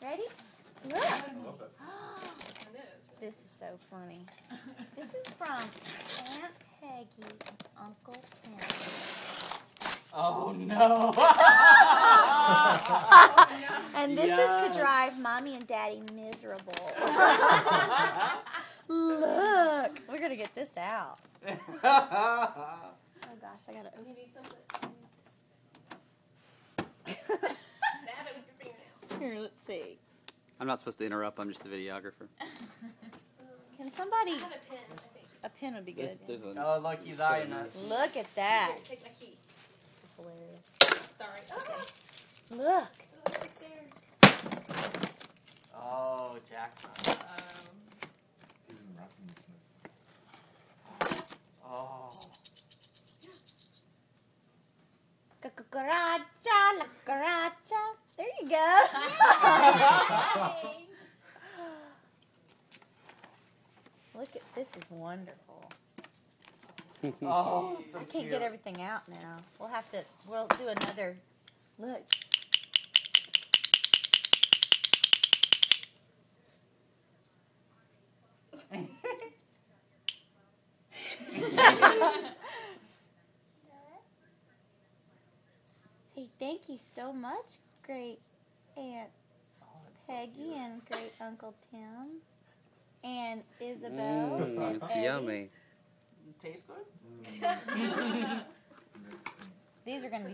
Ready? Look. I love that. This is so funny. This is from Aunt Peggy and Uncle Tim. Oh no! And this is to drive Mommy and Daddy miserable. Look. We're going to get this out. Oh gosh, I got to... You need something. Stab it with your fingernail. Here, let's see. I'm not supposed to interrupt. I'm just the videographer. Can somebody... I have a pen, I think. A pen would be good. There's a, Oh, look, he's eyeing us. Look at that. Here, take my key. This is hilarious. Sorry. Okay. Look. Upstairs. Oh, Jackson. He's in rocking this. Oh. Cucaracha, la cucaracha. There you go. Hey. Look at this is wonderful. Oh, it's so I can't cute. get everything out now. We'll do another look. Hey, thank you so much, great Aunt Oh, it's so Peggy cute. and great Uncle Tim and Isabel. and it's Eddie. yummy. Tastes good? These are going to be